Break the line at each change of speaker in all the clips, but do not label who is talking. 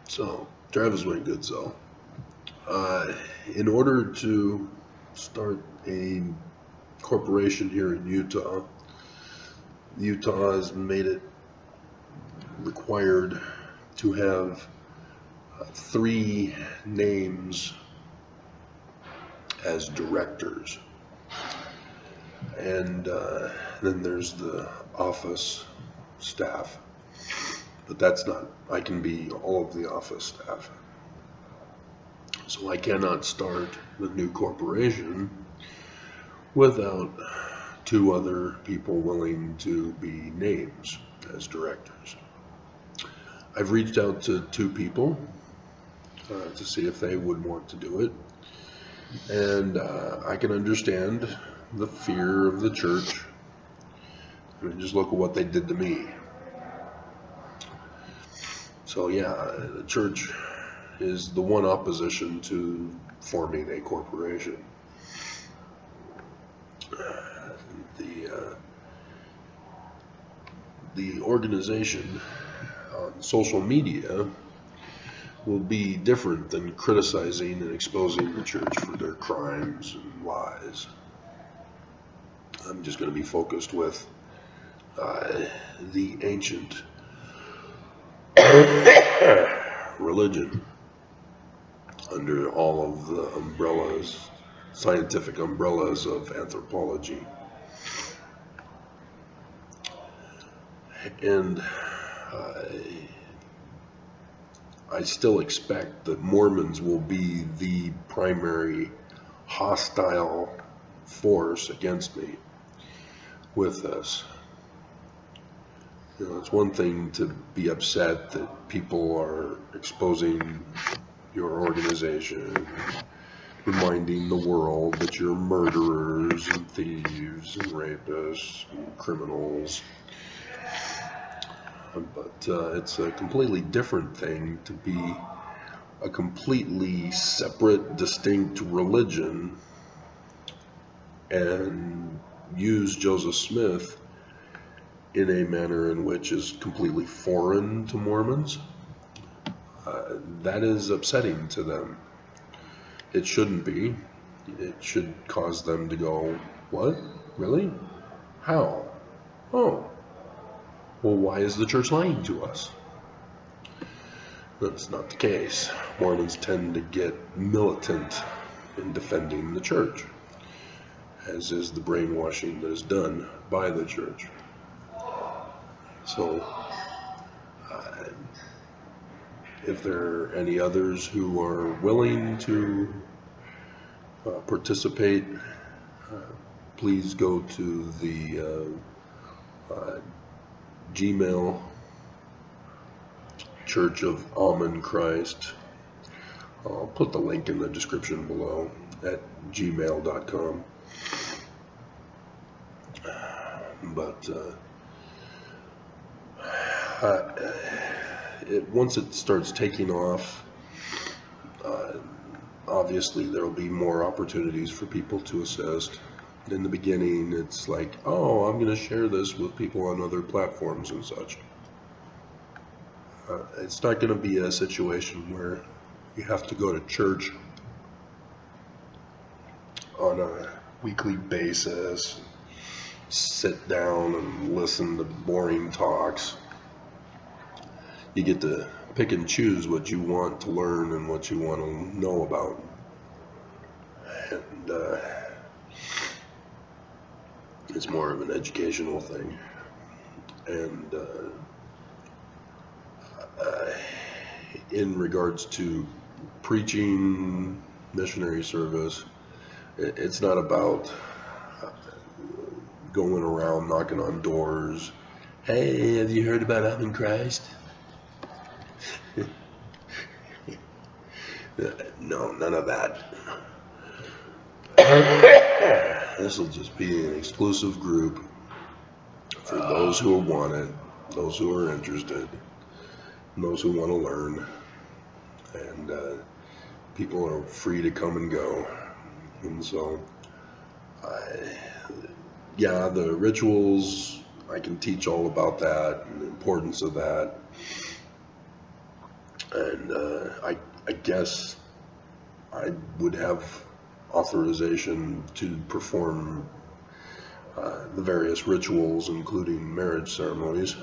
So, Travis went good. So, in order to start a corporation here in Utah, Utah has made it required to have 3 names as directors. And then there's the office staff. But that's not, I can be all of the office staff. So I cannot start the new corporation without 2 other people willing to be names as directors. I've reached out to 2 people to see if they would want to do it. And I can understand the fear of the church. I mean, just look at what they did to me. So yeah, the church is the one opposition to forming a corporation. The organization on social media will be different than criticizing and exposing the church for their crimes and lies. I'm just going to be focused with the ancient religion under all of the umbrellas, scientific umbrellas of anthropology. And I still expect that Mormons will be the primary hostile force against me with this. You know, it's one thing to be upset that people are exposing your organization, reminding the world that you're murderers and thieves and rapists and criminals. But it's a completely different thing to be a completely separate, distinct religion and use Joseph Smith in a manner in which is completely foreign to Mormons. That is upsetting to them. It shouldn't be. It should cause them to go, what? Really? How? Oh. Well, why is the church lying to us? That's not the case. Mormons tend to get militant in defending the church, as is the brainwashing that is done by the church. So, if there are any others who are willing to participate, please go to the Gmail, Church of Ahmanchrist. I'll put the link in the description below at gmail.com. But once it starts taking off, obviously there will be more opportunities for people to assist. In the beginning, it's like, oh, I'm going to share this with people on other platforms and such. It's not going to be a situation where you have to go to church on a weekly basis, sit down and listen to boring talks. You get to pick and choose what you want to learn and what you want to know about. And it's more of an educational thing. And in regards to preaching, missionary service, it's not about going around knocking on doors. Hey, have you heard about Ahman Christ? No, none of that. This will just be an exclusive group for those who want it, those who are interested, and those who want to learn. And people are free to come and go. And so, yeah, the rituals, I can teach all about that and the importance of that. And I guess I would have authorization to perform the various rituals, including marriage ceremonies.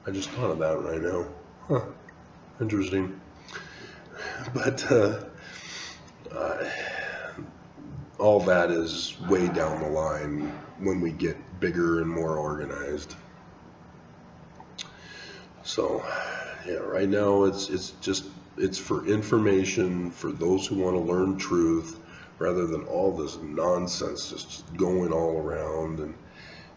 I just thought of that right now. Huh. Interesting. But all that is way down the line when we get bigger and more organized. So, yeah, right now it's for information for those who want to learn truth, rather than all this nonsense just going all around, and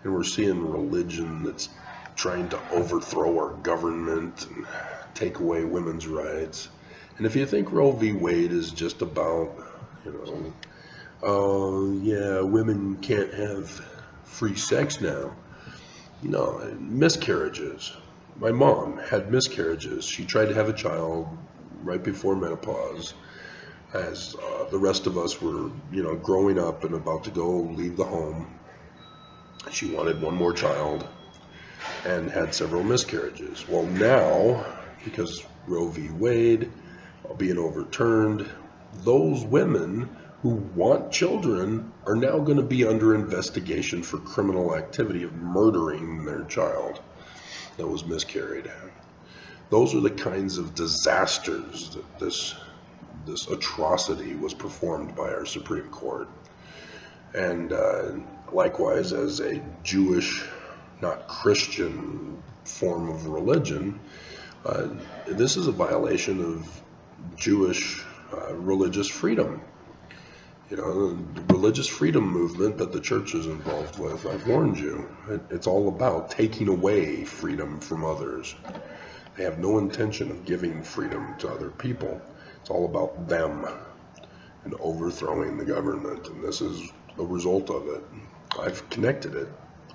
we're seeing religion that's trying to overthrow our government and take away women's rights. And if you think Roe v. Wade is just about, oh yeah, women can't have free sex now. No, miscarriages. My mom had miscarriages. She tried to have a child right before menopause, as the rest of us were, growing up and about to go leave the home. She wanted one more child and had several miscarriages. Well, now, because Roe v. Wade being overturned, those women who want children are now going to be under investigation for criminal activity of murdering their child that was miscarried. Those are the kinds of disasters that this atrocity was performed by our Supreme Court. And likewise, as a Jewish, not Christian form of religion, this is a violation of Jewish religious freedom. The religious freedom movement that the church is involved with, I've warned you, it's all about taking away freedom from others. They have no intention of giving freedom to other people. It's all about them and overthrowing the government, and this is a result of it. I've connected it.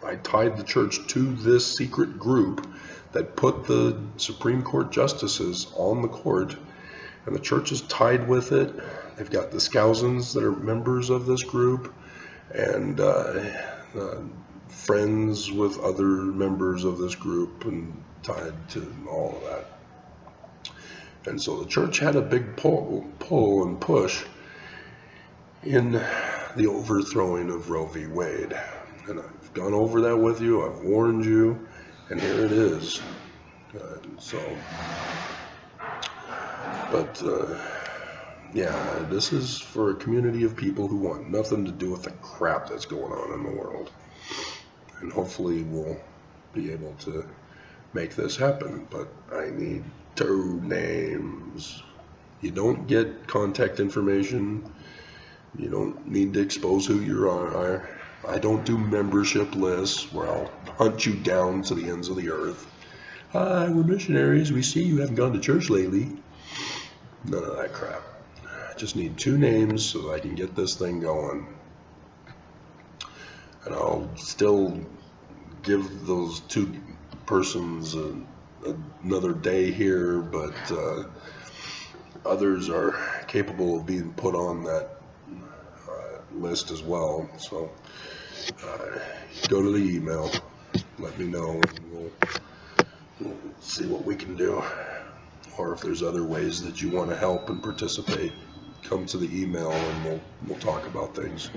I tied the church to this secret group that put the Supreme Court justices on the court, and the church is tied with it. They've got the Scousins that are members of this group, and friends with other members of this group, and tied to all of that. And so the church had a big pull and push in the overthrowing of Roe v. Wade. And I've gone over that with you, I've warned you, and here it is. Yeah, this is for a community of people who want nothing to do with the crap that's going on in the world. And hopefully we'll be able to make this happen, but I need 2 names. You don't get contact information. You don't need to expose who you are. I don't do membership lists where I'll hunt you down to the ends of the earth. Hi, we're missionaries. We see you haven't gone to church lately. None of that crap. I just need 2 names so that I can get this thing going. And I'll still give those 2 persons another day here, but others are capable of being put on that list as well. So go to the email, let me know, and we'll see what we can do. Or if there's other ways that you want to help and participate, come to the email and we'll talk about things.